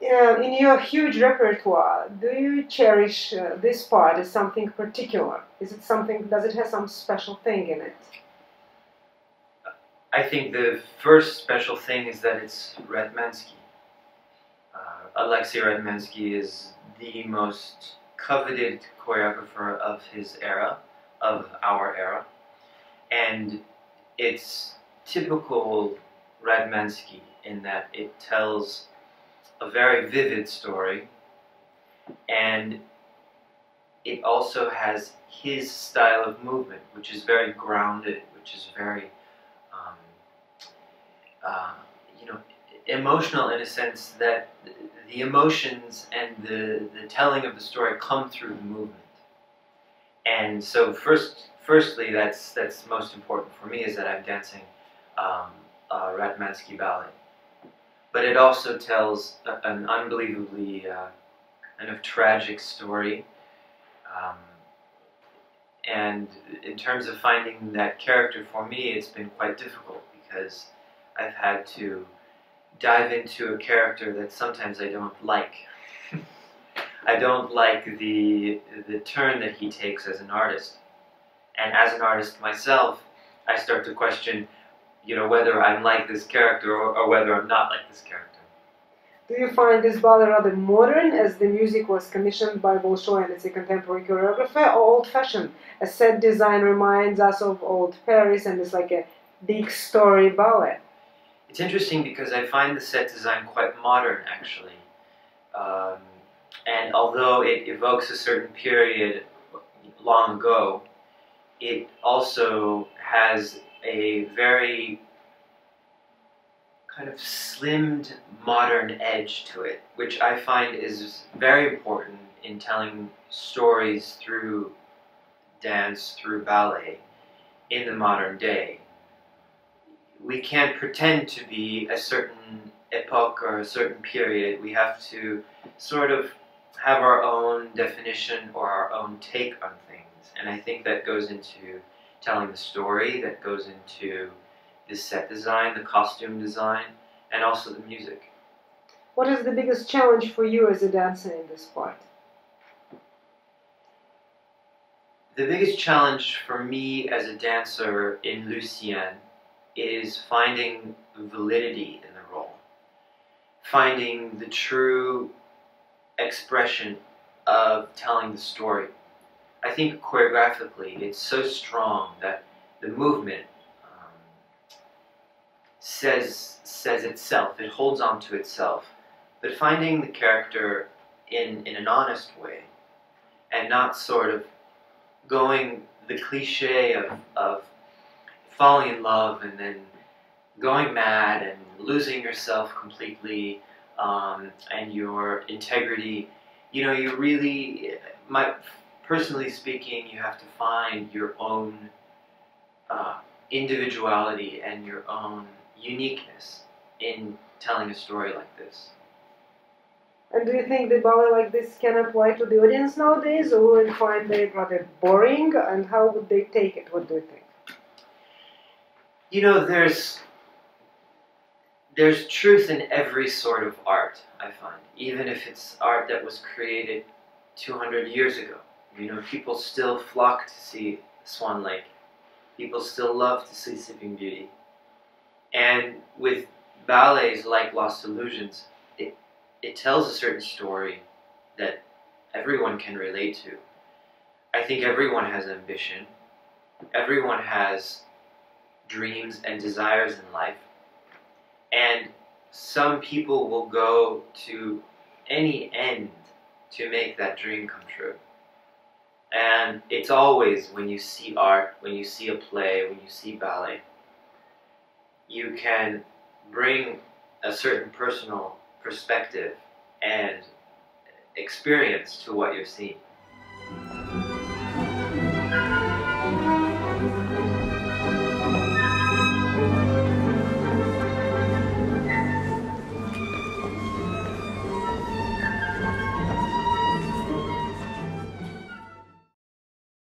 In your huge repertoire, do you cherish this part as something particular? Is it something? Does it have some special thing in it? I think the first special thing is that it's Ratmansky. Alexei Ratmansky is the most coveted choreographer of his era, of our era, and it's typical Ratmansky in that it tells a very vivid story, and it also has his style of movement, which is very grounded, which is very you know, emotional in a sense that the emotions and the telling of the story come through the movement. And so firstly, that's most important for me, is that I'm dancing Ratmansky ballet. But it also tells an unbelievably kind of tragic story. And in terms of finding that character, for me, it's been quite difficult because I've had to dive into a character that sometimes I don't like. I don't like the turn that he takes as an artist. And as an artist myself, I start to question, you know, whether I'm like this character or whether I'm not like this character. Do you find this ballet rather modern, as the music was commissioned by Большой and it's a contemporary choreographer, or old-fashioned, as set design reminds us of old Paris and it's like a big story ballet? It's interesting because I find the set design quite modern, actually. And although it evokes a certain period long ago, it also has a very kind of slimmed modern edge to it, which I find is very important in telling stories through dance, through ballet, in the modern day. We can't pretend to be a certain epoch or a certain period. We have to sort of have our own definition or our own take on things. And I think that goes into telling the story, that goes into the set design, the costume design, and also the music. What is the biggest challenge for you as a dancer in this part? The biggest challenge for me as a dancer in Lucien is finding validity in the role. Finding the true expression of telling the story. I think choreographically it's so strong that the movement says itself, it holds on to itself. But finding the character in an honest way and not sort of going the cliche of falling in love and then going mad and losing yourself completely and your integrity. You know, you really, personally speaking, you have to find your own individuality and your own uniqueness in telling a story like this. And do you think the ballet like this can apply to the audience nowadays, or will they find it rather boring, and how would they take it? What do you think? You know, there's truth in every sort of art, I find. Even if it's art that was created 200 years ago. You know, people still flock to see Swan Lake. People still love to see Sleeping Beauty. And with ballets like Lost Illusions, it tells a certain story that everyone can relate to. I think everyone has ambition. Everyone has dreams and desires in life. And some people will go to any end to make that dream come true. And it's always, when you see art, when you see a play, when you see ballet, you can bring a certain personal perspective and experience to what you're seeing.